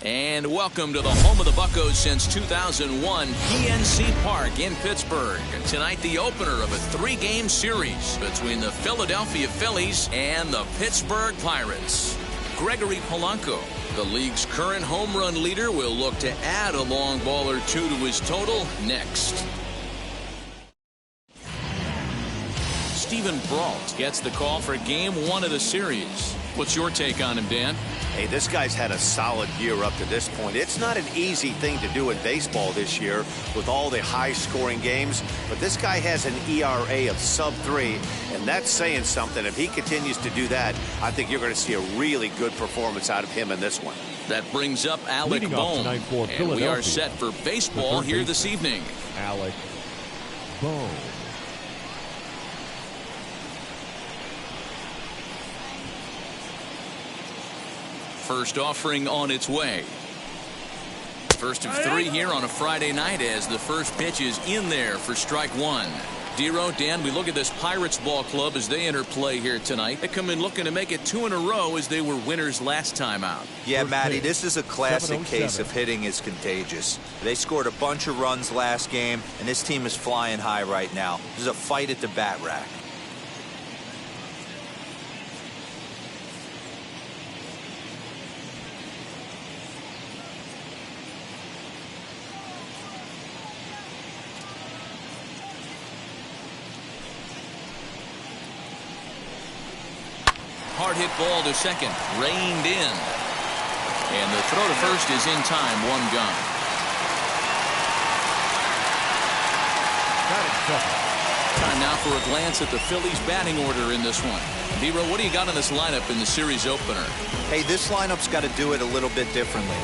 And welcome to the home of the Buccos since 2001, PNC Park in Pittsburgh. Tonight, the opener of a three-game series between the Philadelphia Phillies and the Pittsburgh Pirates. Gregory Polanco, the league's current home run leader, will look to add a long ball or two to his total next. Steven Brault gets the call for Game 1 of the series. What's your take on him, Dan? Hey, this guy's had a solid year up to this point. It's not an easy thing to do in baseball this year with all the high-scoring games, but this guy has an ERA of sub-3, and that's saying something. If he continues to do that, I think you're going to see a really good performance out of him in this one. That brings up Alec Bohm, and we are set for baseball here this evening. Alec Bohm. First offering on its way. First of three here on a Friday night as the first pitch is in there for strike one. Dero, Dan, we look at this Pirates ball club as they enter play here tonight. They come in looking to make it 2 in a row as they were winners last time out. Yeah, Matty, this is a classic case of hitting is contagious. They scored a bunch of runs last game, and this team is flying high right now. This is a fight at the bat rack. Hard hit ball to second, reined in. And the throw to first is in time, one gone. Time now for a glance at the Phillies batting order in this one. Dero, what do you got in this lineup in the series opener? Hey, this lineup's got to do it a little bit differently.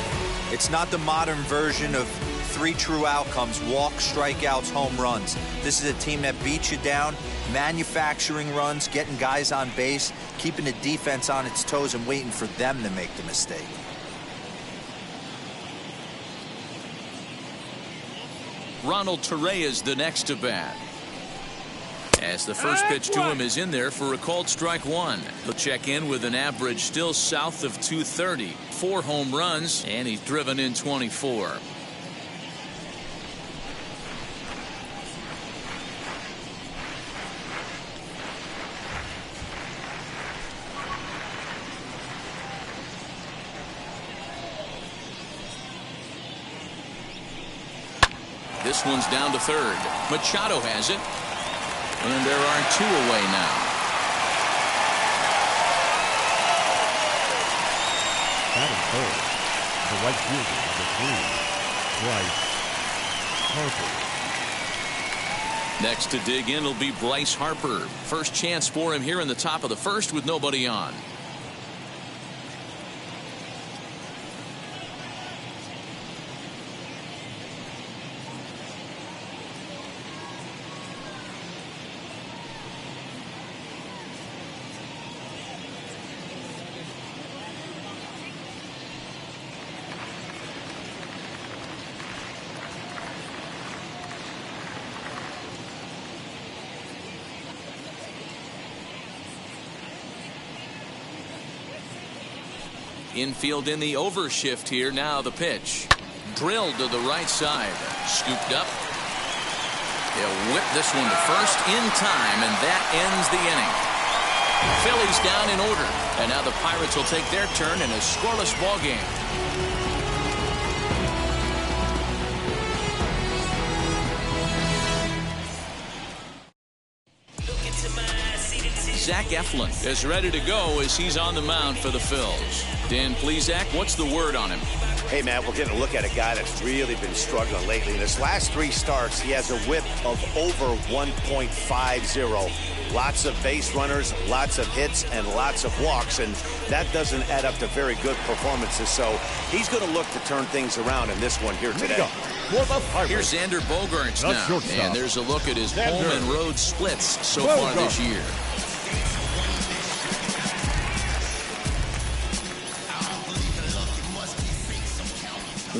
It's not the modern version of 3 true outcomes: walks, strikeouts, home runs. This is a team that beats you down, manufacturing runs, getting guys on base, keeping the defense on its toes and waiting for them to make the mistake. Ronald Torre is the next to bat. As the first pitch to him is in there for a called strike one. He'll check in with an average still south of 230. 4 home runs, and he's driven in 24. This one's down to third. Machado has it. And there are 2 away now. Batting third, the right fielder, number 3, Bryce Harper. Next to dig in will be Bryce Harper. First chance for him here in the top of the first with nobody on. Infield in the overshift here. Now the pitch. Drilled to the right side. Scooped up. They'll whip this one to first in time, and that ends the inning. Phillies down in order. And now the Pirates will take their turn in a scoreless ball game. Zach Eflin is ready to go as he's on the mound for the Phils. Dan Plesac, what's the word on him? Hey, man, we're getting a look at a guy that's really been struggling lately. In his last 3 starts, he has a whip of over 1.50. Lots of base runners, lots of hits, and lots of walks, and that doesn't add up to very good performances. So he's going to look to turn things around in this one here today. Here's Xander Bogaerts now, and there's a look at his home and road splits so far this year.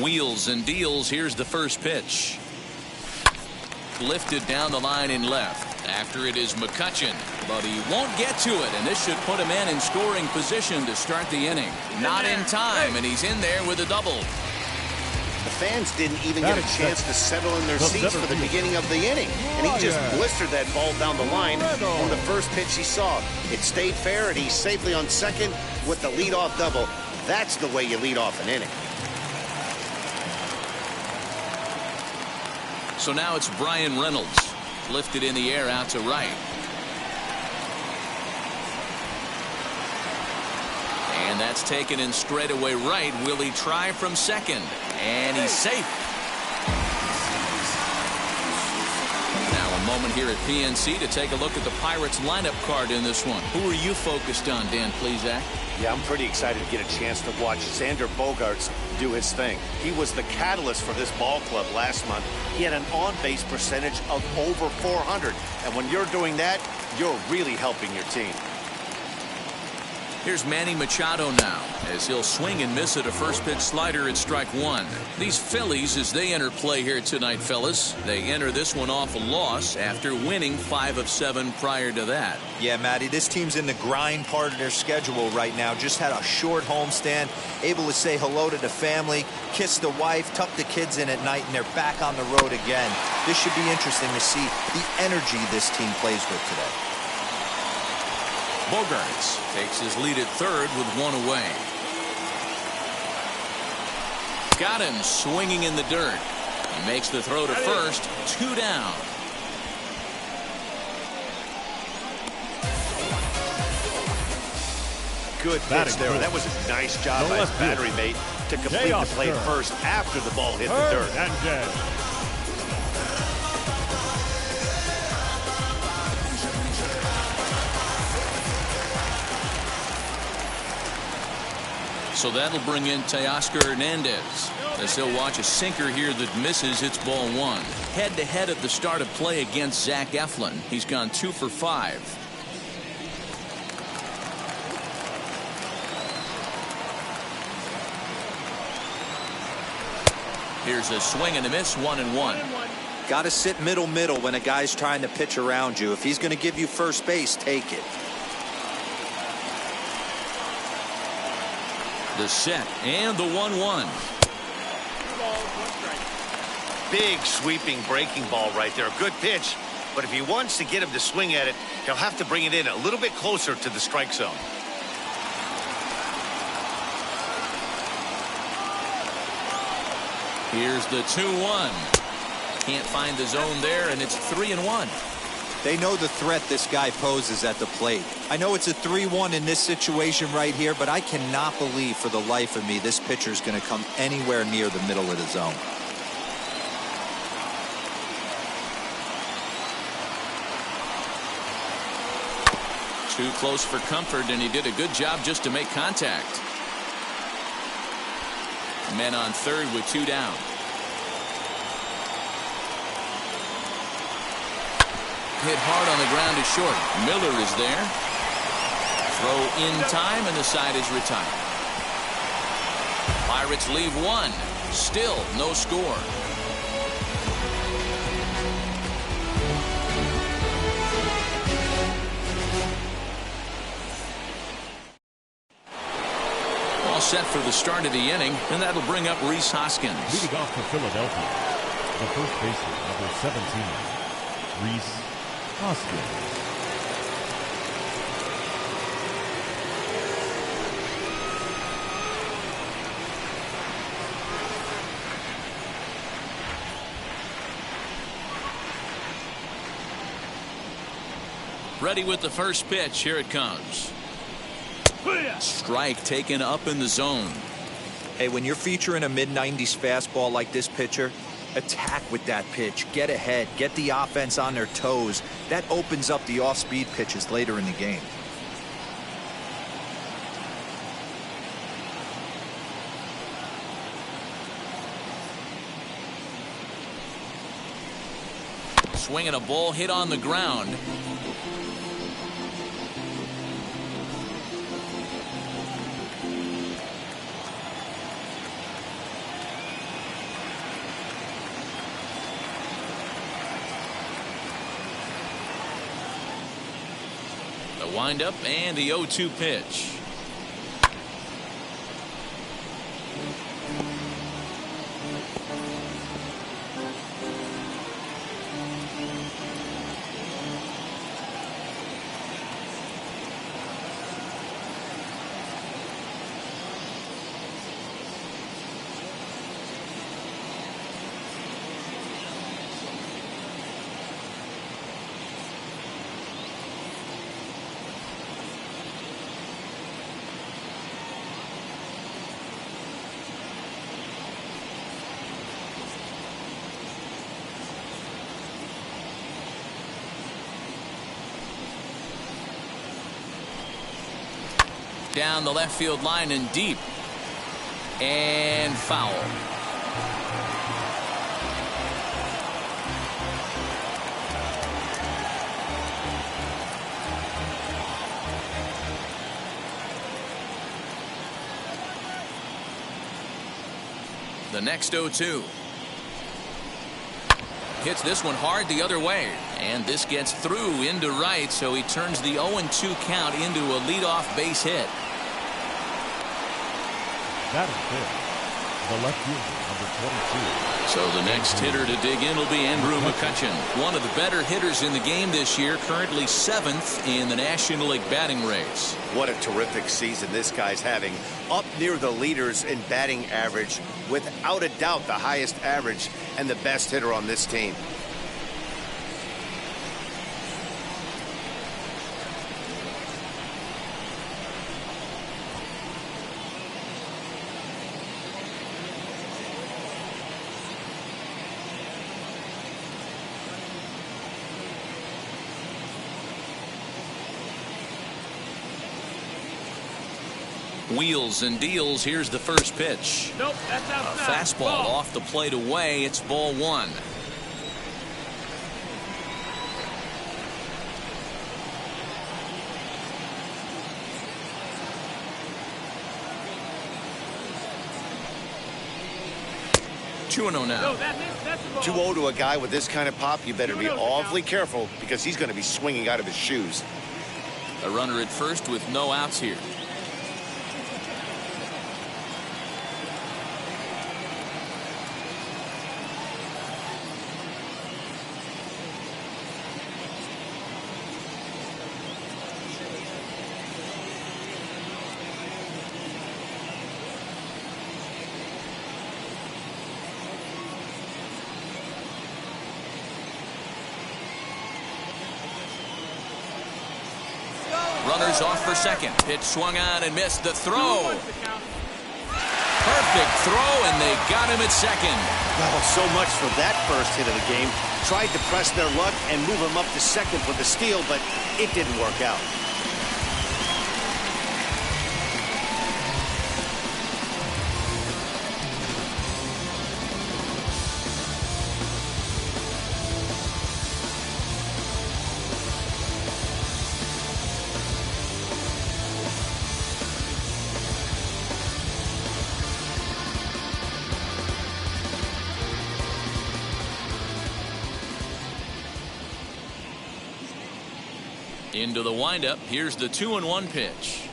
Wheels and deals. Here's the first pitch. Lifted down the line in left. After it is McCutchen, but he won't get to it, and this should put a man in scoring position to start the inning. Not in time, and he's in there with a double. The fans didn't even get a chance to settle in their seats for the beginning of the inning, and he just blistered that ball down the line on the first pitch he saw. It stayed fair, and he's safely on second with the leadoff double. That's the way you lead off an inning. So now it's Brian Reynolds, lifted in the air out to right. And that's taken in straightaway right. Will he try from second? And he's safe. Now a moment here at PNC to take a look at the Pirates lineup card in this one. Who are you focused on, Dan Plesac? Yeah, I'm pretty excited to get a chance to watch Xander Bogaerts do his thing. He was the catalyst for this ball club last month. He had an on-base percentage of over 400. And when you're doing that, you're really helping your team. Here's Manny Machado now, as he'll swing and miss at a first pitch slider at strike one. These Phillies, as they enter play here tonight, fellas, they enter this one off a loss after winning 5 of 7 prior to that. Yeah, Matty, this team's in the grind part of their schedule right now. Just had a short homestand, able to say hello to the family, kiss the wife, tuck the kids in at night, and they're back on the road again. This should be interesting to see the energy this team plays with today. Bogaerts takes his lead at third with 1 away. Got him swinging in the dirt. He makes the throw to first. 2 down. Good pitch there. That was a nice job by his battery mate to complete the play first after the ball hit the dirt. So that'll bring in Teoscar Hernandez, as he'll watch a sinker here that misses. It's ball 1. Head-to-head at the start of play against Zach Eflin. He's gone 2 for 5. Here's a swing and a miss, 1-1. Got to sit middle when a guy's trying to pitch around you. If he's going to give you first base, take it. The set and the 1-1. Big sweeping breaking ball right there. A good pitch, but if he wants to get him to swing at it, he'll have to bring it in a little bit closer to the strike zone. Here's the 2-1. Can't find the zone there, and it's 3-1. They know the threat this guy poses at the plate. I know it's a 3-1 in this situation right here, but I cannot believe for the life of me this pitcher is going to come anywhere near the middle of the zone. Too close for comfort, and he did a good job just to make contact. Men on third with 2 down. Hit hard on the ground to short. Miller is there. Throw in time, and the side is retired. Pirates leave 1. Still no score. All set for the start of the inning, and that'll bring up Rhys Hoskins. Leading off for Philadelphia, the first baseman, number 17, Rhys Hoskins. Ready with the first pitch. Here it comes. Strike taken up in the zone. Hey, when you're featuring a mid-90s fastball like this pitcher, attack with that pitch. Get ahead. Get the offense on their toes. That opens up the off-speed pitches later in the game. Swinging a ball hit on the ground. windup and the 0-2 pitch. Down the left field line and deep. And foul. The next 0-2. Hits this one hard the other way. And this gets through into right, so he turns the 0-2 count into a leadoff base hit. That is fifth, the left fielder, number 22. So the next hitter to dig in will be Andrew McCutchen, one of the better hitters in the game this year, currently 7th in the National League batting race. What a terrific season this guy's having. Up near the leaders in batting average, without a doubt the highest average and the best hitter on this team. Wheels and deals. Here's the first pitch. Nope, that's outside. A fastball off the plate away. It's ball one. Two and 0 now. No, that's the ball. 2-0 to a guy with this kind of pop, you better be awfully careful because he's going to be swinging out of his shoes. A runner at first with no outs here. Runners off for second. Pitch swung on and missed. The throw. Perfect throw, and they got him at second. Well, so much for that first hit of the game. Tried to press their luck and move him up to second for the steal, but it didn't work out. Into the windup. Here's the 2-1 pitch.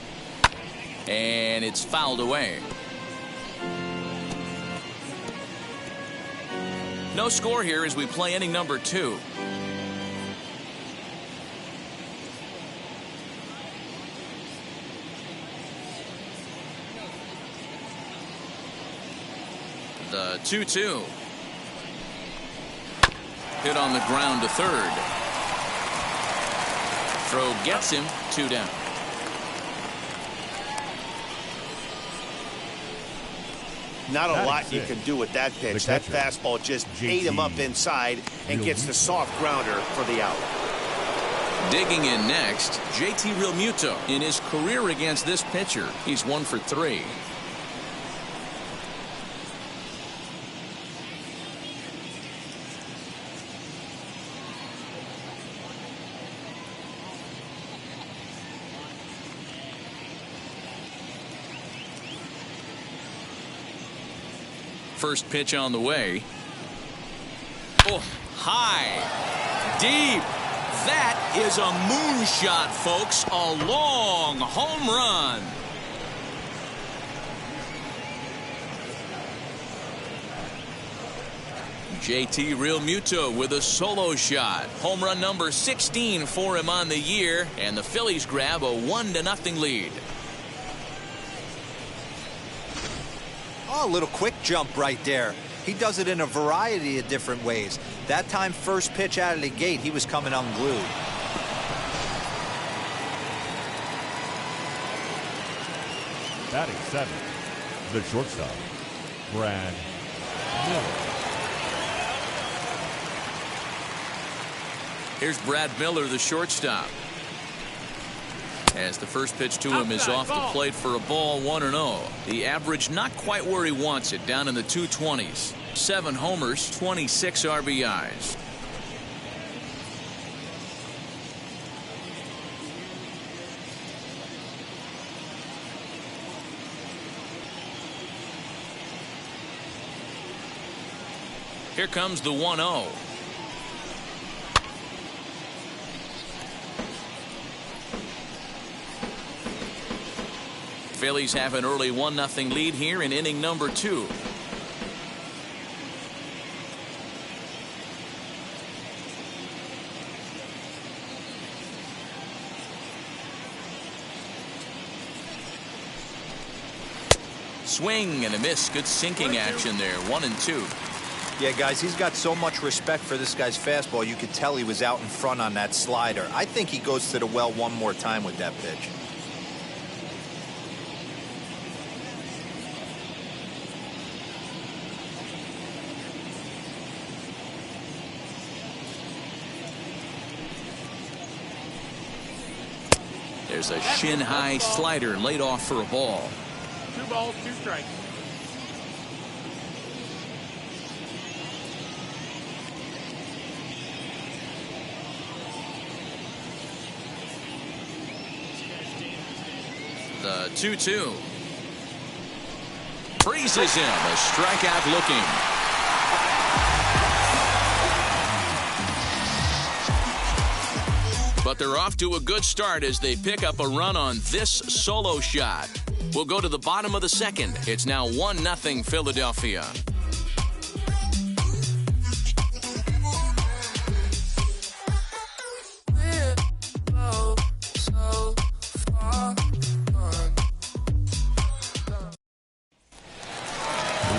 And it's fouled away. No score here as we play inning number 2. The 2-2. Hit on the ground to third. Throw gets him. 2 down. Not a lot you can do with that pitch. That fastball just ate him up inside and gets the soft grounder for the out. Digging in next, JT Realmuto. In his career against this pitcher, he's 1 for 3. First pitch on the way. Oh, high, deep, That is a moonshot, folks. A long home run. JT Realmuto with a solo shot. Home run number 16 for him on the year, and the Phillies grab a 1-0 lead. Oh, a little quick jump right there. He does it in a variety of different ways. That time, first pitch out of the gate, he was coming unglued. Batting 7, the shortstop, Brad Miller. Here's Brad Miller, the shortstop. As the first pitch to him is off the plate for a ball, 1-0. The average not quite where he wants it, down in the 220s. 7 homers, 26 RBIs. Here comes the 1-0. Phillies have an early 1-0 lead here in inning number 2. Swing and a miss. Good sinking action there. 1-2. Yeah, guys, he's got so much respect for this guy's fastball. You could tell he was out in front on that slider. I think he goes to the well one more time with that pitch. There's a shin-high slider laid off for a ball. 2 balls, 2 strikes. The 2-2. Freezes him. A strikeout looking. But they're off to a good start as they pick up a run on this solo shot. We'll go to the bottom of the second. It's now 1-0 Philadelphia.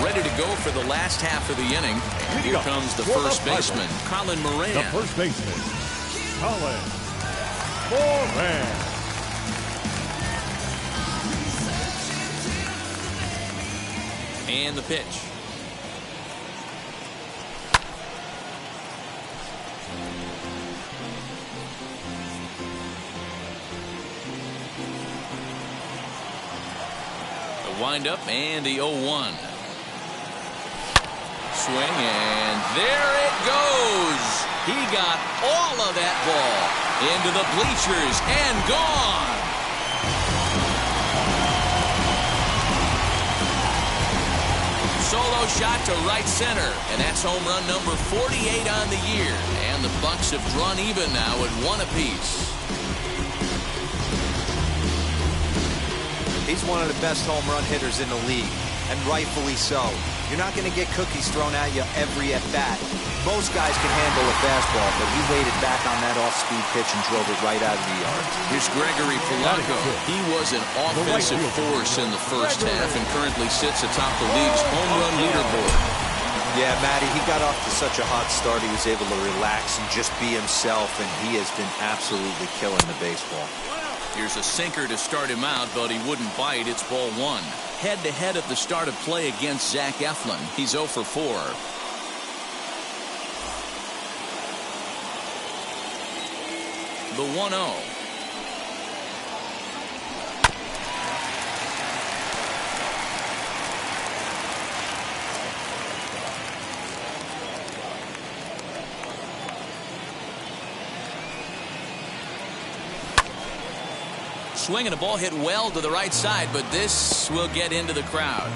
Ready to go for the last half of the inning. And here comes the first baseman, Colin Moran. The first baseman, Colin Moran. And the pitch. The windup and the 0-1. Swing, and there it goes. He got all of that ball into the bleachers and gone. Solo shot to right center, and that's home run number 48 on the year. And the Bucks have drawn even now at 1 apiece. He's one of the best home run hitters in the league, and rightfully so. You're not going to get cookies thrown at you every at-bat. Most guys can handle a fastball, but he waited back on that off-speed pitch and drove it right out of the yard. Here's Gregory Polanco. He was an offensive force in the first half and currently sits atop the league's home run leaderboard. Yeah, Matty, he got off to such a hot start. He was able to relax and just be himself, and he has been absolutely killing the baseball. Here's a sinker to start him out, but he wouldn't bite. It's ball 1. Head-to-head at the start of play against Zach Eflin. He's 0 for 4. The 1-0. Swing and a ball hit well to the right side, but this will get into the crowd.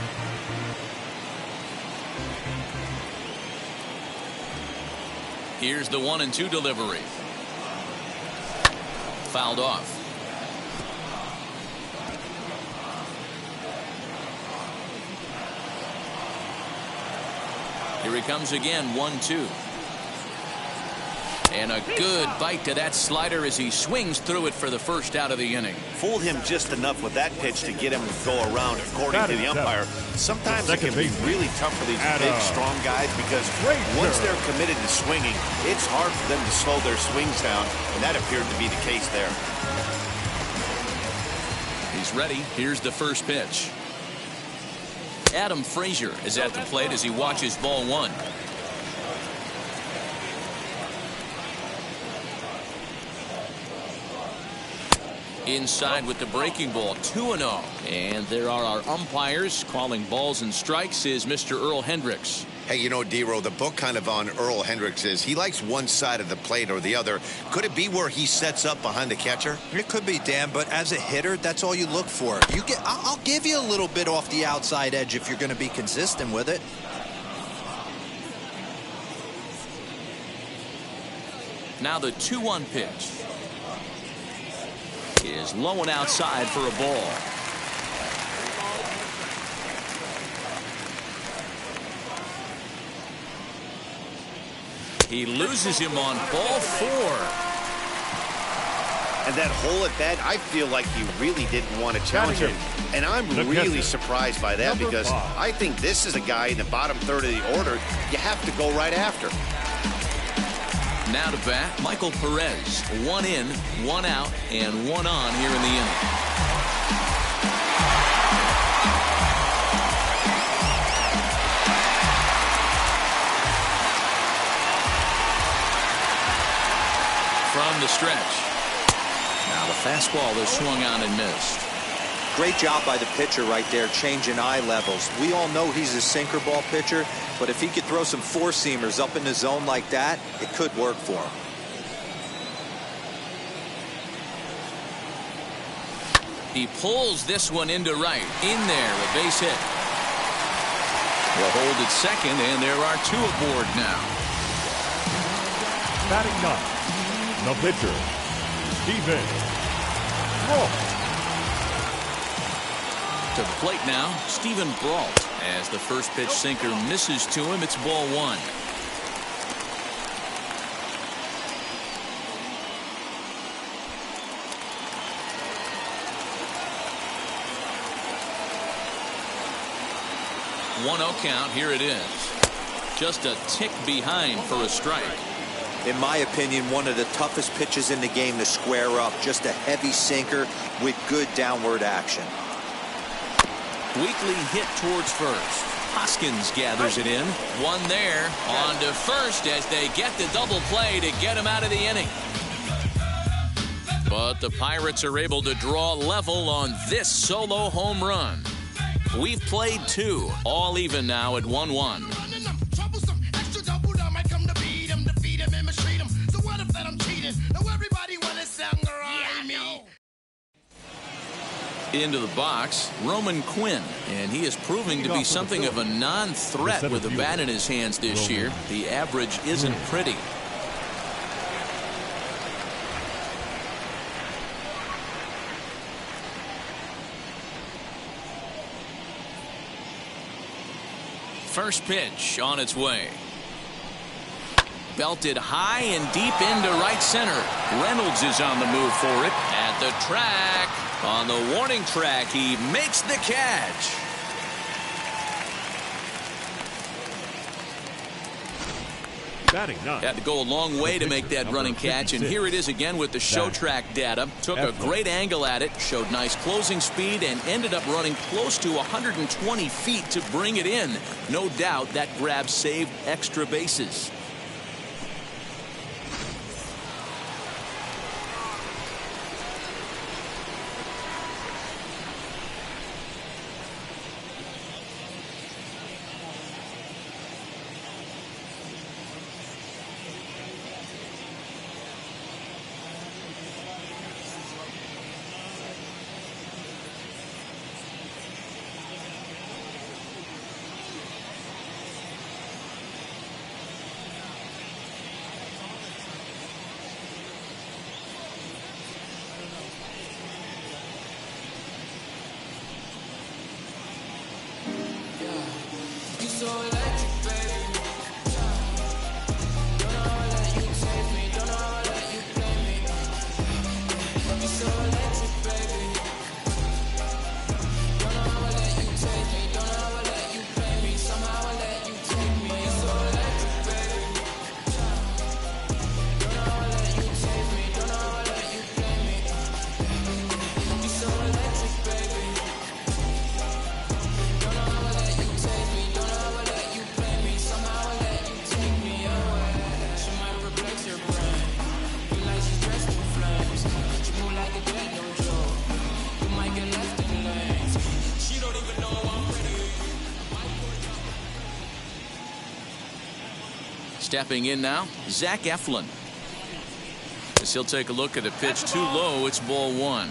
Here's the 1-2 delivery. fouled off. Here he comes again, 1-2. And a good bite to that slider as he swings through it for the first out of the inning. Fooled him just enough with that pitch to get him to go around, according to the umpire. Sometimes it can be really tough for these big, strong guys because once they're committed to swinging, it's hard for them to slow their swings down, and that appeared to be the case there. He's ready. Here's the first pitch. Adam Frazier is at the plate as he watches ball one. Inside with the breaking ball, 2-0. And there are our umpires. Calling balls and strikes is Mr. Earl Hendricks. Hey, you know, D-Row, the book kind of on Earl Hendricks is he likes one side of the plate or the other. Could it be where he sets up behind the catcher? It could be, Dan, but as a hitter, that's all you look for. I'll give you a little bit off the outside edge if you're going to be consistent with it. Now the 2-1 pitch is low and outside for a ball. He loses him on ball 4. And that hole at bat, I feel like he really didn't want to challenge him. And I'm really surprised by that because I think this is a guy in the bottom third of the order you have to go right after. Now to bat, Michael Perez. 1 in, 1 out, and 1 on here in the inning. From the stretch. Now the fastball is swung on and missed. Great job by the pitcher right there, changing eye levels. We all know he's a sinker ball pitcher, but if he could throw some four-seamers up in the zone like that, it could work for him. He pulls this one into right. In there, a base hit. Will hold at second, and there are 2 aboard now. Batting 9, the pitcher, Steven Brault. To the plate now, Stephen Brault. As the first pitch sinker misses to him, it's ball 1. One 0 count. Here it is. Just a tick behind for a strike. In my opinion, one of the toughest pitches in the game to square up. Just a heavy sinker with good downward action. Weakly hit towards first. Hoskins gathers it in. One there. On to first as they get the double play to get him out of the inning. But the Pirates are able to draw level on this solo home run. We've played 2. All even now at 1-1. Into the box, Roman Quinn, and he is proving to be something of a non-threat with the bat in his hands this year. The average isn't pretty. First pitch on its way. Belted high and deep into right center. Reynolds is on the move for it. At the track. On the warning track, he makes the catch. Batting 9. Had to go a long way to make that running catch, and here it is again with the show track data. Took a great angle at it, showed nice closing speed, and ended up running close to 120 feet to bring it in. No doubt that grab saved extra bases. Stepping in now, Zach Eflin. As he'll take a look at a pitch too low. It's ball one.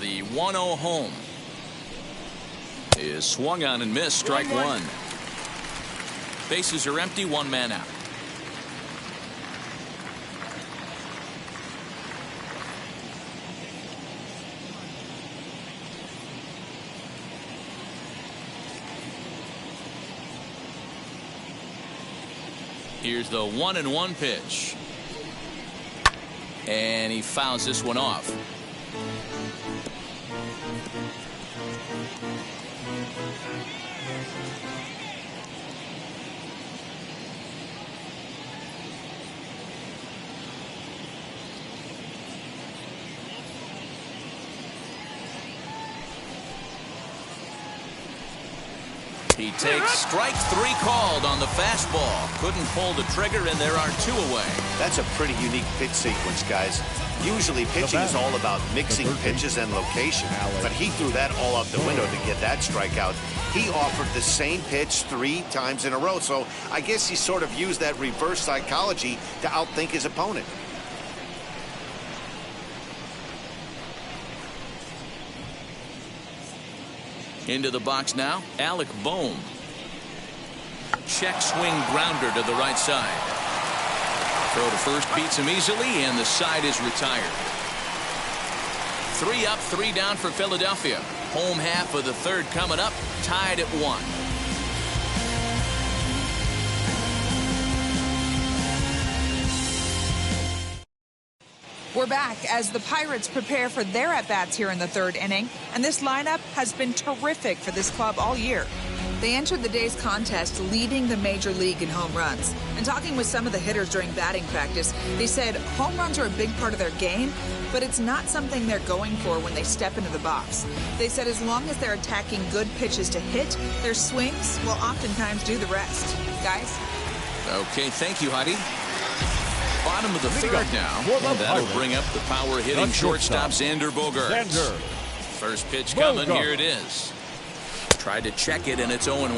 The 1-0 home is swung on and missed. Strike one. Bases are empty. One man out. Here's the 1-1 pitch. And he fouls this one off. He takes strike three called on the fastball. Couldn't pull the trigger, and there are two away. That's a pretty unique pitch sequence, guys. Usually pitching is all about mixing pitches and location, but he threw that all out the window to get that strikeout. He offered the same pitch 3 times in a row, so I guess he sort of used that reverse psychology to outthink his opponent. Into the box now, Alec Bohm. Check swing grounder to the right side. Throw to first beats him easily, and the side is retired. 3 up, 3 down for Philadelphia. Home half of the third coming up, tied at 1. We're back as the Pirates prepare for their at-bats here in the third inning, and this lineup has been terrific for this club all year. They entered the day's contest leading the major league in home runs. And talking with some of the hitters during batting practice, they said home runs are a big part of their game, but it's not something they're going for when they step into the box. They said as long as they're attacking good pitches to hit, their swings will oftentimes do the rest. Guys? Okay, thank you, Heidi. Bottom of the third now, and that'll bring up the power-hitting shortstop Xander Bogaerts. First pitch coming, here it is. Tried to check it, and it's 0-1.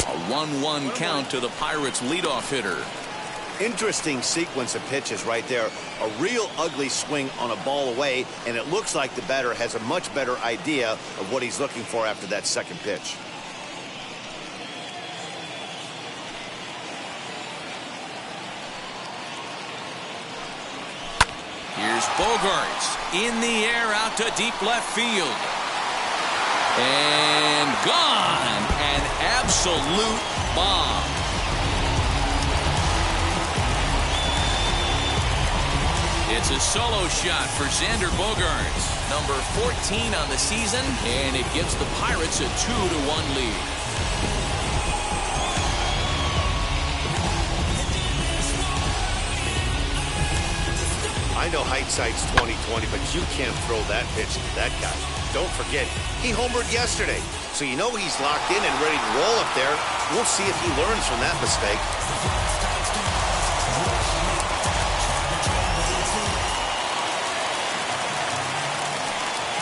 A 1-1 count to the Pirates' leadoff hitter. Interesting sequence of pitches right there. A real ugly swing on a ball away, and it looks like the batter has a much better idea of what he's looking for after that second pitch. Here's Bogaerts in the air out to deep left field. And gone. An absolute bomb. It's a solo shot for Xander Bogaerts, number 14 on the season, and it gives the Pirates a 2-1 lead. I know hindsight's 20/20, but you can't throw that pitch to that guy. Don't forget, he homered yesterday, so you know he's locked in and ready to roll up there. We'll see if he learns from that mistake.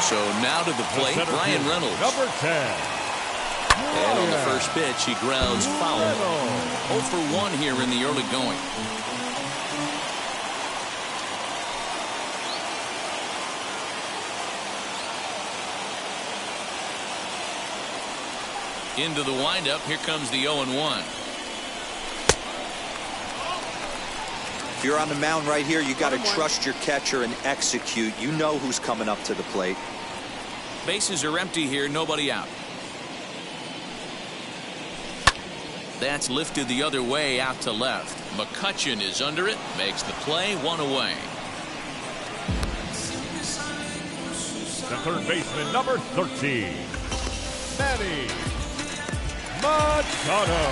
So now to the plate, Brian Reynolds. Number 10. And on the first pitch, he grounds foul. 0 for 1 here in the early going. Into the windup, here comes the 0-1. If you're on the mound right here, you got to trust your catcher and execute. You know who's coming up to the plate. Bases are empty here, nobody out. That's lifted the other way out to left. McCutchen is under it, makes the play, 1 away. The third baseman, number 13, Manny Machado.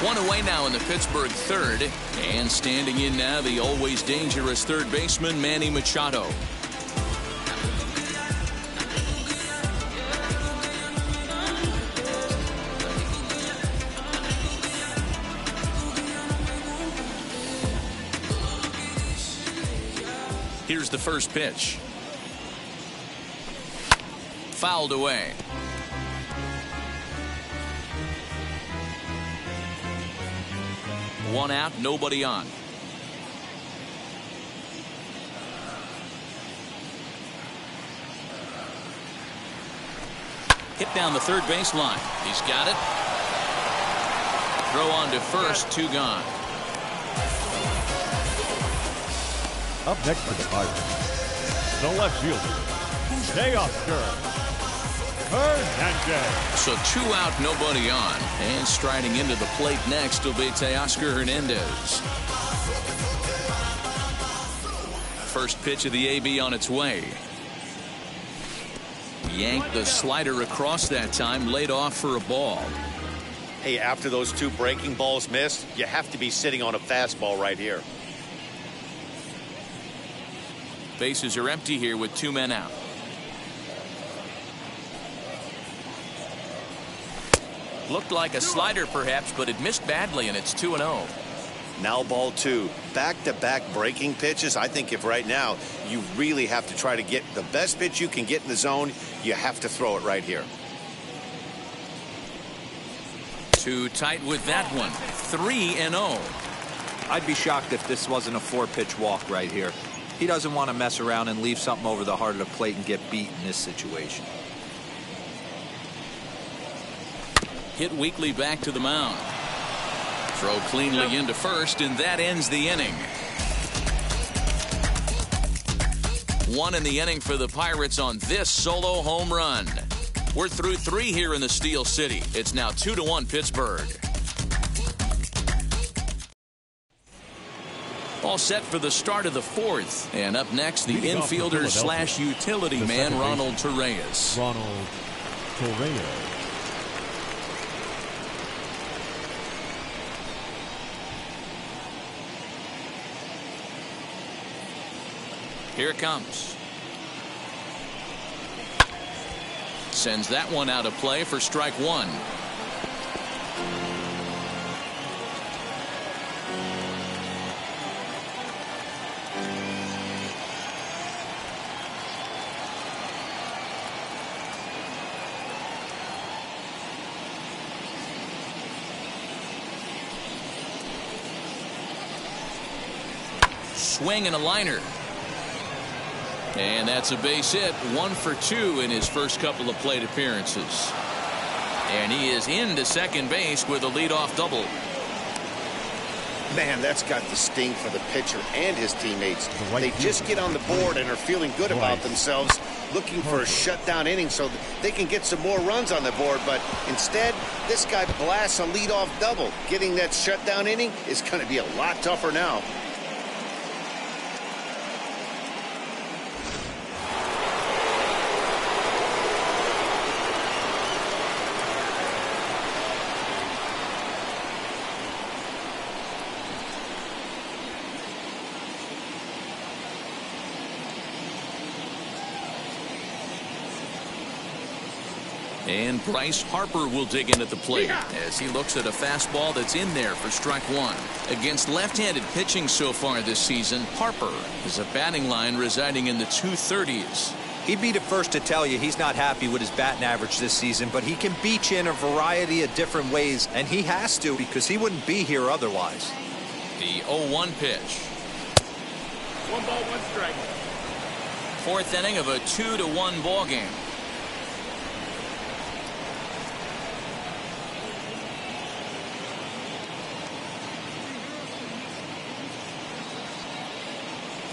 One away now in the Pittsburgh third. And standing in now, the always dangerous third baseman, Manny Machado. Here's the first pitch. Fouled away. One out, nobody on. Hit down the third baseline. He's got it. Throw on to first, two gone. Up next for the Pirates, the left fielder, Teoscar Hernandez. So two out, nobody on. And striding into the plate next will be Teoscar Hernandez. First pitch of the AB on its way. Yanked the slider across that time, laid off for a ball. Hey, after those two breaking balls missed, you have to be sitting on a fastball right here. Bases are empty here with two men out. Looked like a slider perhaps, but it missed badly, and it's 2-0. Now ball two. Back-to-back breaking pitches. I think if right now you really have to try to get the best pitch you can get in the zone, you have to throw it right here. Too tight with that one. 3-0. I'd be shocked if this wasn't a 4-pitch walk right here. He doesn't want to mess around and leave something over the heart of the plate and get beat in this situation. Hit weakly back to the mound. Throw cleanly into first, and that ends the inning. One in the inning for the Pirates on this solo home run. We're through three here in the Steel City. It's now 2-1 Pittsburgh. All set for the start of the fourth. And up next, the infielder slash utility man, Ronald Torreyes. Ronald Torreyes. Here it comes. Sends that one out of play for strike one. Swing and a liner. And that's a base hit. 1 for 2 in his first couple of plate appearances. And he is into second base with a leadoff double. Man, that's got the sting for the pitcher and his teammates. They just get on the board and are feeling good about themselves, looking for a shutdown inning so that they can get some more runs on the board. But instead, this guy blasts a leadoff double. Getting that shutdown inning is going to be a lot tougher now. And Bryce Harper will dig in at the plate as he looks at a fastball that's in there for strike one. Against left-handed pitching so far this season, Harper is a batting line residing in the 230s. He'd be the first to tell you he's not happy with his batting average this season, but he can beat you in a variety of different ways, and he has to because he wouldn't be here otherwise. The 0-1 pitch. 1 ball, 1 strike. Fourth inning of a 2-1 ball game.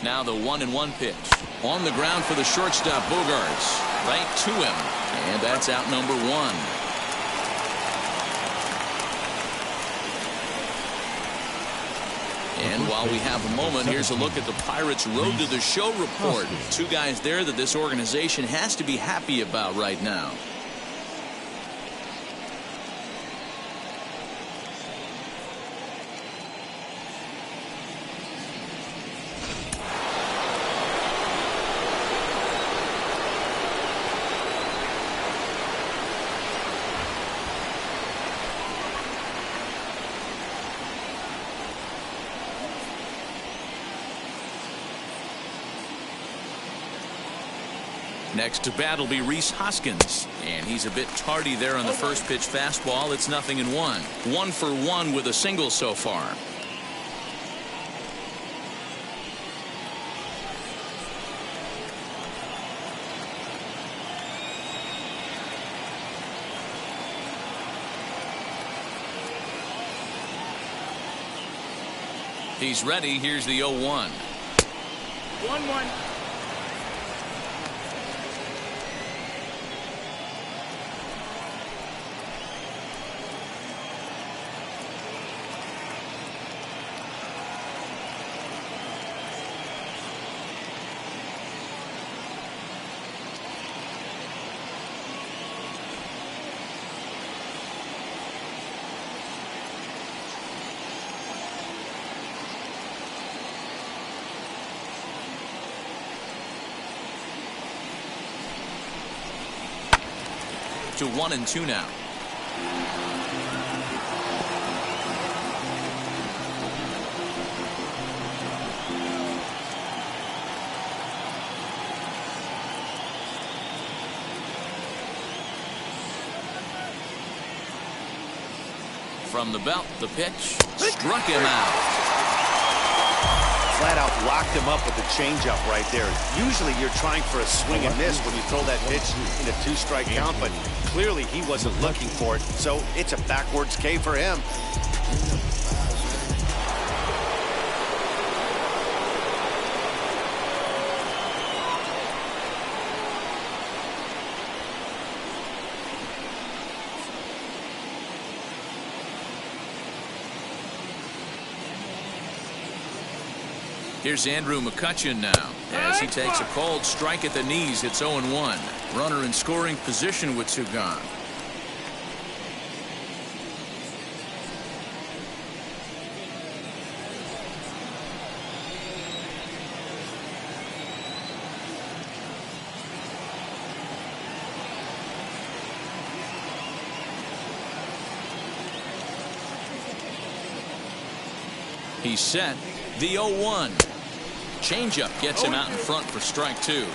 Now the 1-1 pitch. On the ground for the shortstop, Bogarts. Right to him. And that's out number 1. And while we have a moment, here's a look at the Pirates' Road to the Show report. Two guys there that this organization has to be happy about right now. Next to bat will be Rhys Hoskins, and he's a bit tardy there on the first pitch fastball. It's 0-1. 1 for 1 with a single so far. He's ready. Here's the 0-1. 1-1. To 1-2 now. From the belt, the pitch struck him out. Flat out locked him up with the changeup right there. Usually you're trying for a swing and miss when you throw that pitch in a 2-strike count, but clearly he wasn't looking for it, so it's a backwards K for him. Here's Andrew McCutchen now as he takes a cold strike at the knees. It's 0-1. Runner in scoring position with 2 gone. He's set. The 0-1. Changeup gets him out in front for strike 2.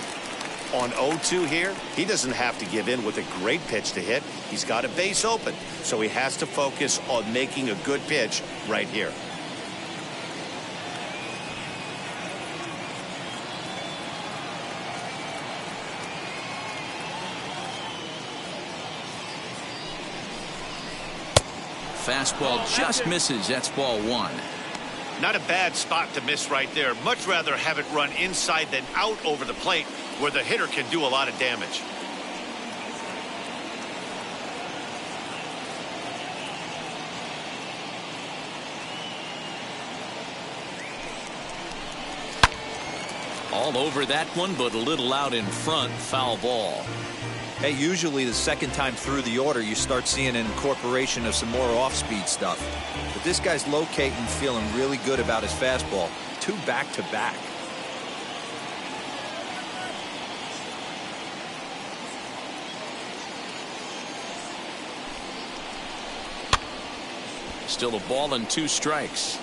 On 0-2 here, he doesn't have to give in with a great pitch to hit. He's got a base open, so he has to focus on making a good pitch right here. Fastball just misses. That's ball 1. Not a bad spot to miss right there. Much rather have it run inside than out over the plate where the hitter can do a lot of damage. All over that one, but a little out in front. Foul ball. Hey, usually the second time through the order, you start seeing an incorporation of some more off-speed stuff. But this guy's locating, feeling really good about his fastball. 2 back-to-back. Still a ball and 2 strikes.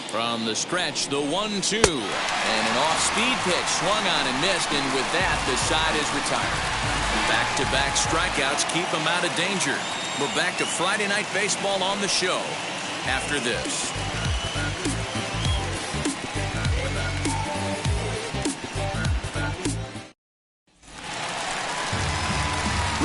From the stretch, the 1-2. And an off-speed pitch swung on and missed, and with that, the side is retired. Back-to-back strikeouts keep him out of danger. We're back to Friday Night Baseball on the show after this.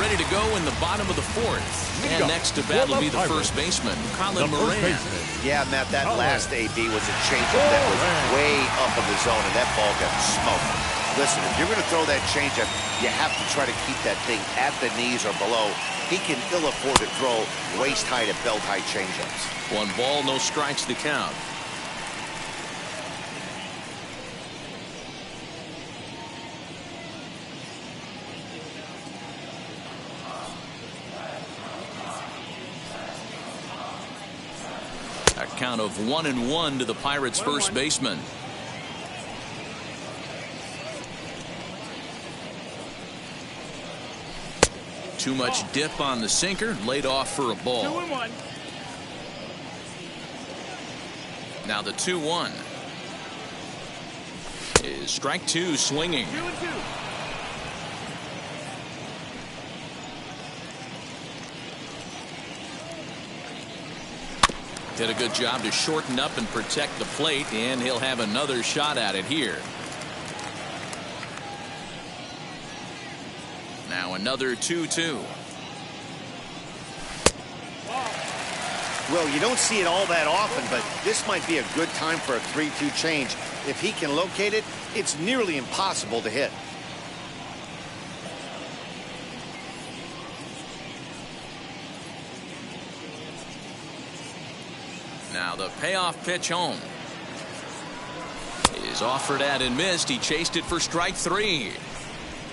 Ready to go in the bottom of the 4th. And next to bat will be the first baseman, Colin Moran. Yeah, Matt, that last AB was a changeup that was way up in the zone, and that ball got smoked. Listen, if you're going to throw that changeup, you have to try to keep that thing at the knees or below. He can ill afford to throw waist-high to belt-high changeups. 1 ball, no strikes to count. A count of 1-1 to the Pirates' first baseman. Too much dip on the sinker, laid off for a ball. 2-1. Now the 2-1 is strike two, swinging. 2-2. Did a good job to shorten up and protect the plate, and he'll have another shot at it here. Now another 2-2. Well, you don't see it all that often, but this might be a good time for a 3-2 change. If he can locate it, it's nearly impossible to hit. Now the payoff pitch home is offered at and missed. He chased it for strike three.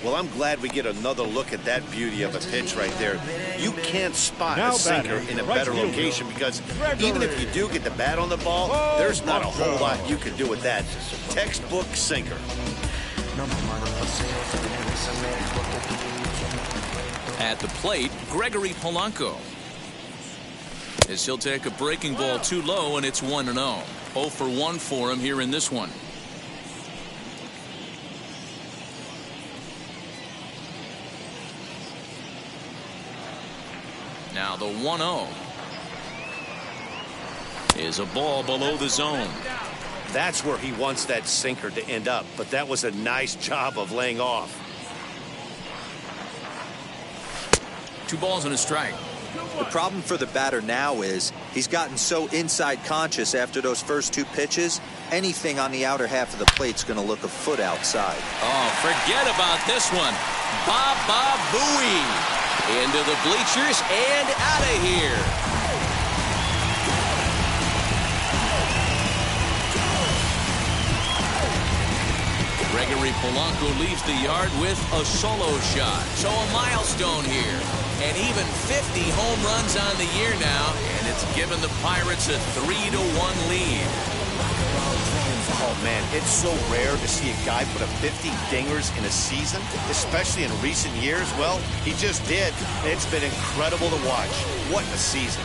Well, I'm glad we get another look at that beauty of a pitch right there. You can't spot Now a sinker batting, in a right better fielder, location because Gregory. even if you do get the bat on the ball, there's not a whole lot you can do with that. Textbook sinker. At the plate, Gregory Polanco. As he'll take a breaking ball too low, and it's 1-0. 0 for 1 for him here in this one. Now the 1-0 is a ball below the zone. That's where he wants that sinker to end up, but that was a nice job of laying off. 2 balls and a strike. The problem for the batter now is he's gotten so inside conscious after those first 2 pitches. Anything on the outer half of the plate's going to look a foot outside. Oh, forget about this one. Baba Booey into the bleachers and out of here. Gregory Polanco leaves the yard with a solo shot. So a milestone here. And even 50 home runs on the year now. And it's given the Pirates a 3-1 lead. Oh, man, it's so rare to see a guy put up 50 dingers in a season, especially in recent years. Well, he just did. It's been incredible to watch. What a season.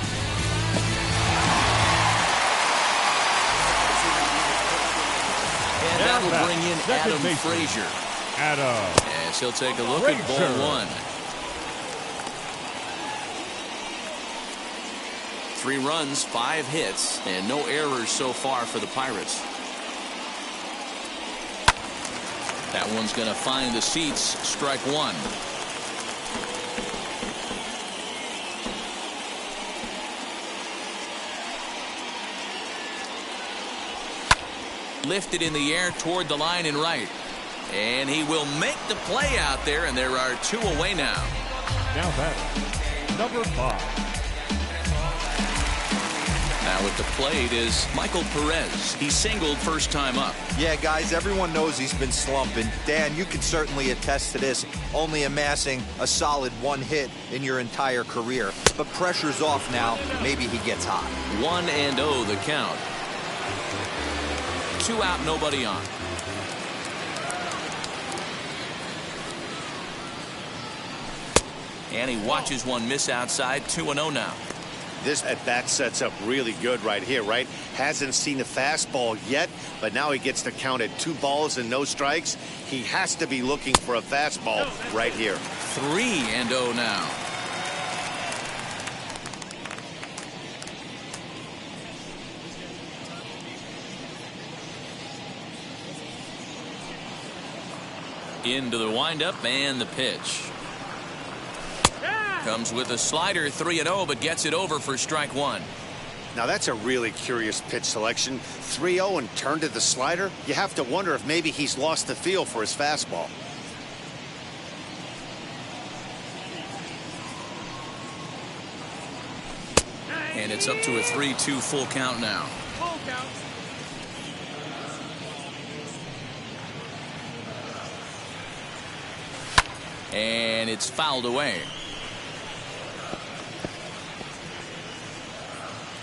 And that'll bring in Adam Frazier. As he'll take a look at ball 1. 3 runs, 5 hits, and no errors so far for the Pirates. That one's going to find the seats. Strike 1. Lifted in the air toward the line and right. And he will make the play out there, and there are 2 away now. Now batting, number 5. Now at the plate is Michael Perez. He singled first time up. Yeah, guys, everyone knows he's been slumping. Dan, you can certainly attest to this, only amassing a solid 1 hit in your entire career. But pressure's off now. Maybe he gets hot. 1-0 the count. 2 out, nobody on. And he watches one miss outside. 2-0 now. This at-bat sets up really good right here, right? Hasn't seen a fastball yet, but now he gets to count at 2 balls and no strikes. He has to be looking for a fastball right here. 3-0 now. Into the windup and the pitch. Comes with a slider, 3-0, but gets it over for strike 1. Now that's a really curious pitch selection. 3-0 and turned to the slider. You have to wonder if maybe he's lost the feel for his fastball. And it's up to a 3-2 full count now. Full count. And it's fouled away.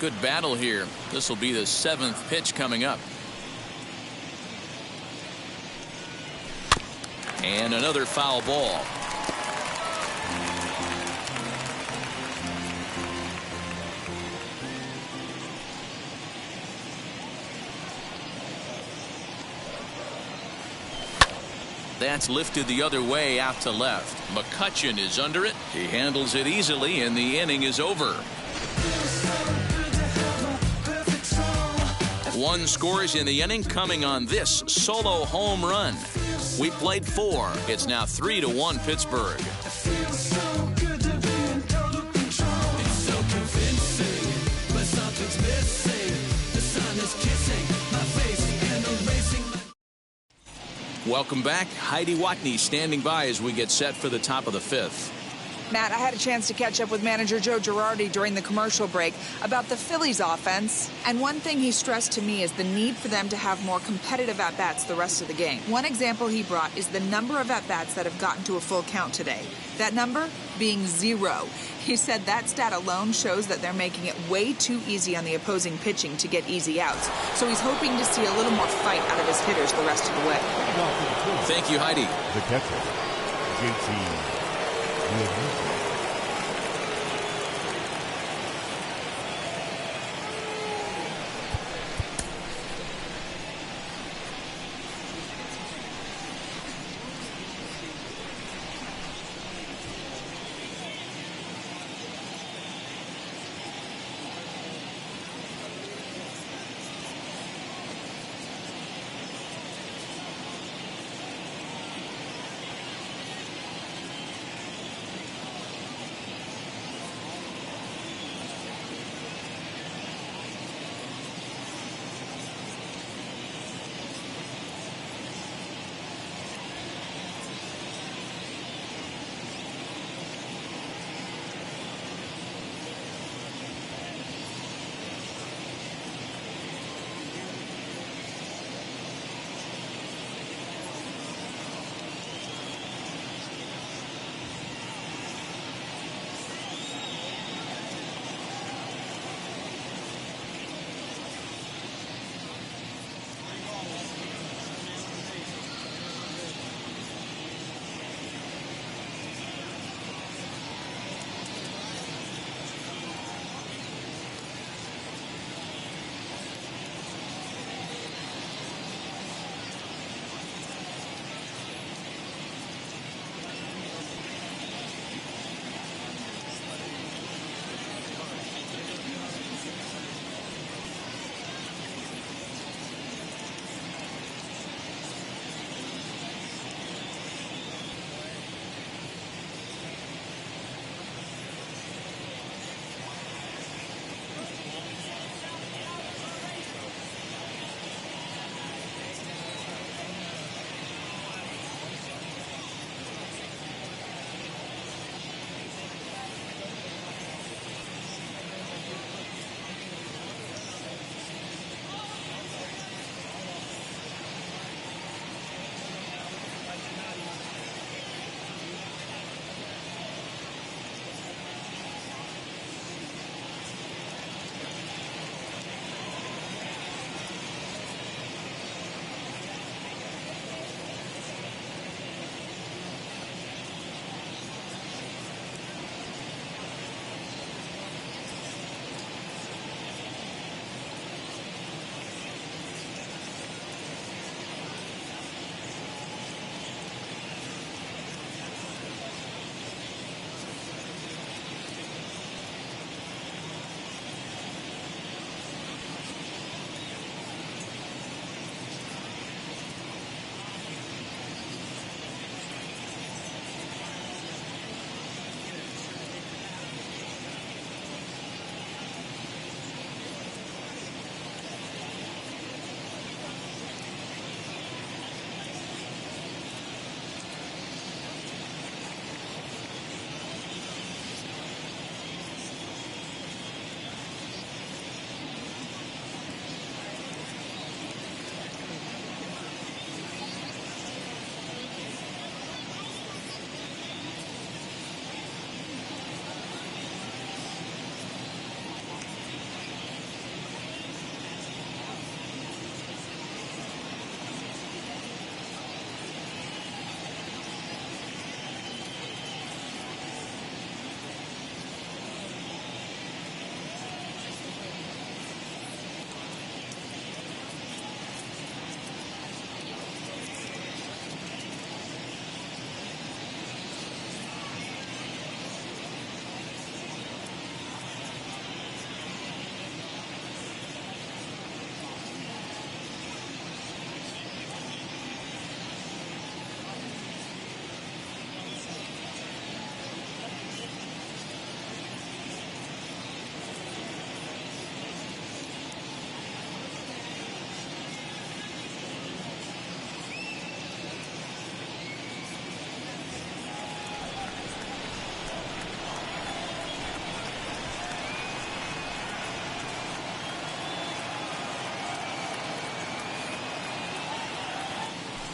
Good battle here. This will be the 7th pitch coming up. And another foul ball. That's lifted the other way out to left. McCutchen is under it. He handles it easily, and the inning is over. One scores in the inning coming on this solo home run. We played 4. It's now 3-1 Pittsburgh. Welcome back. Heidi Watney standing by as we get set for the top of the 5th. Matt, I had a chance to catch up with manager Joe Girardi during the commercial break about the Phillies offense. And one thing he stressed to me is the need for them to have more competitive at-bats the rest of the game. One example he brought is the number of at-bats that have gotten to a full count today. That number being 0. He said that stat alone shows that they're making it way too easy on the opposing pitching to get easy outs. So he's hoping to see a little more fight out of his hitters the rest of the way. Thank you, Heidi. The catcher, JT.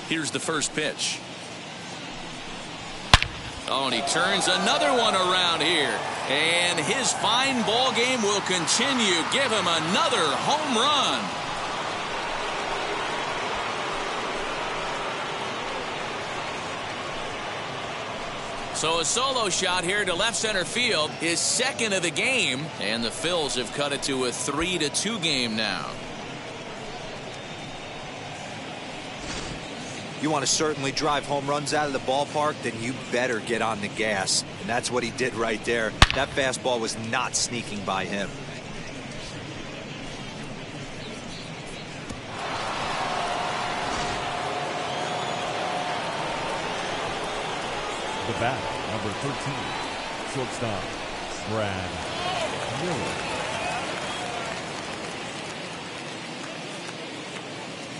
Here's the first pitch. Oh, and he turns another one around here. And his fine ball game will continue. Give him another home run. So a solo shot here to left center field, his second of the game. And the Phils have cut it to a 3-2 game now. You want to certainly drive home runs out of the ballpark, then you better get on the gas. And that's what he did right there. That fastball was not sneaking by him. The bat, number 13, shortstop, Brad Miller.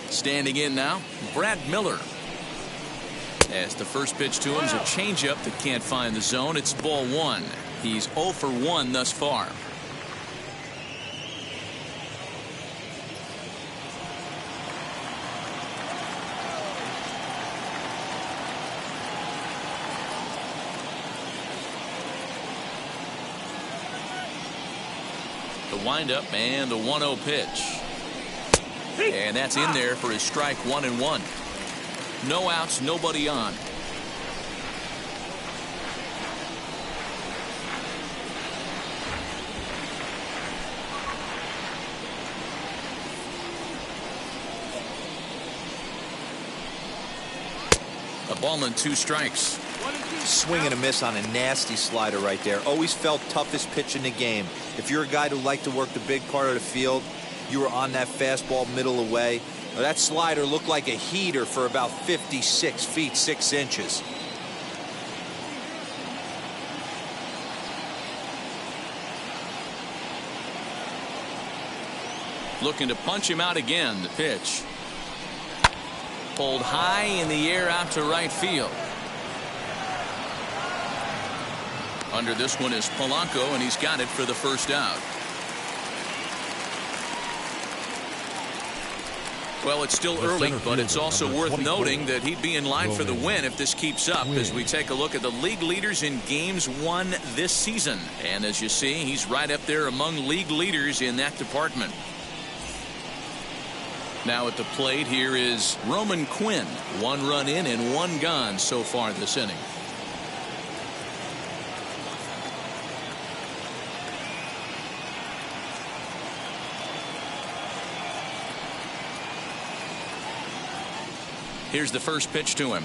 Standing in now, Brad Miller. As the first pitch to him is a changeup that can't find the zone. It's ball one. He's 0 for 1 thus far. The windup and the 1-0 pitch. And that's in there for his strike 1-1. No outs, nobody on. A ball and 2 strikes. Swing and a miss on a nasty slider right there. Always felt toughest pitch in the game. If you're a guy who liked to work the big part of the field, you were on that fastball middle away. Well, that slider looked like a heater for about 56 feet 6 inches. Looking to punch him out again. The pitch. Pulled high in the air out to right field. Under this one is Polanco, and he's got it for the first out. Well, it's still early, but it's also worth noting that he'd be in line for the win if this keeps up as we take a look at the league leaders in games won this season. And as you see, he's right up there among league leaders in that department. Now at the plate, here is Roman Quinn. 1 run in and 1 gone so far this inning. Here's the first pitch to him.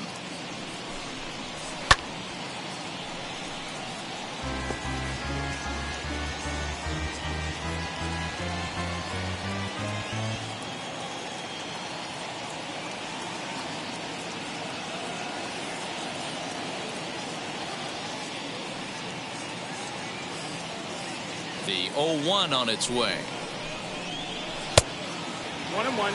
The 0-1 on its way. 1-1.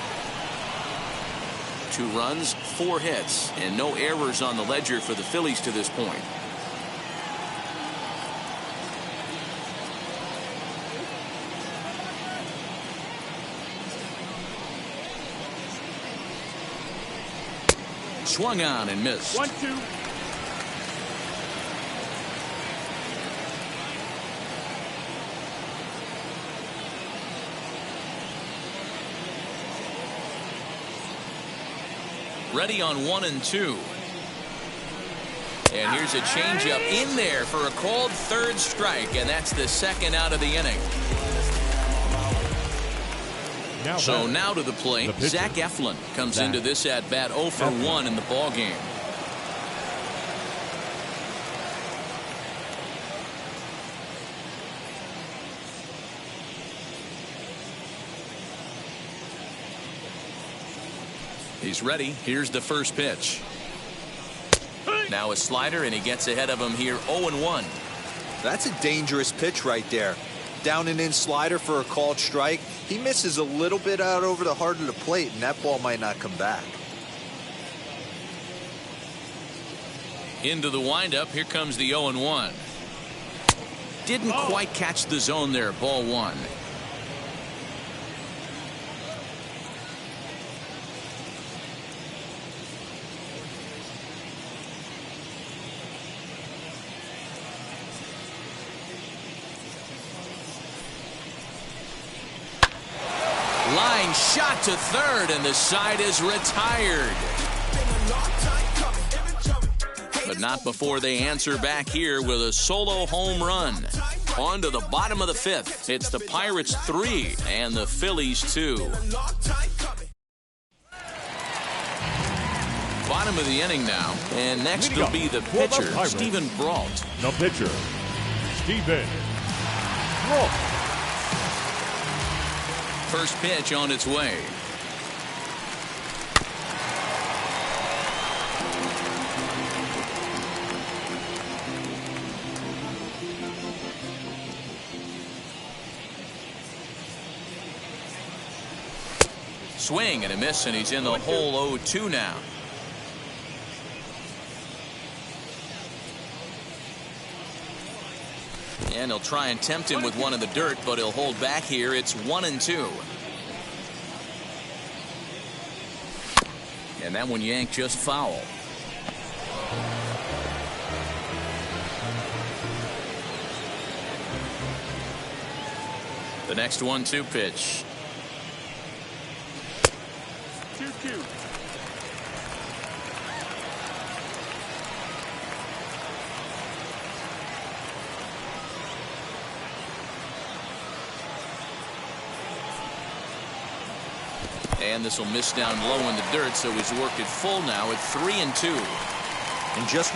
2 runs, 4 hits, and no errors on the ledger for the Phillies to this point. Swung on and missed. 1-2. Ready on 1 and 2. And here's a changeup in there for a called 3rd strike, and that's the 2nd out of the inning. So now to the plate, Zach Eflin comes into this at bat 0 for 1 in the ball game. He's ready. Here's the first pitch. Now a slider, and he gets ahead of him here 0-1. That's a dangerous pitch right there. Down and in slider for a called strike. He misses a little bit out over the heart of the plate, and that ball might not come back. Into the windup. Here comes the 0-1. Didn't quite catch the zone there. Ball 1. line shot to third, and the side is retired. But not before they answer back here with a solo home run. On to the bottom of the fifth. It's the Pirates 3 and the Phillies 2. Bottom of the inning now, and next will be the pitcher, Stephen Brault. The pitcher, Stephen Brault. First pitch on its way. Swing and a miss, and he's in the hole 0-2 now. And he'll try and tempt him with one in the dirt, but he'll hold back here. It's 1-2. And that one yanked just foul. The next 1-2 pitch. 2-2. And this will miss down low in the dirt, so he's worked it full now at 3-2. And just when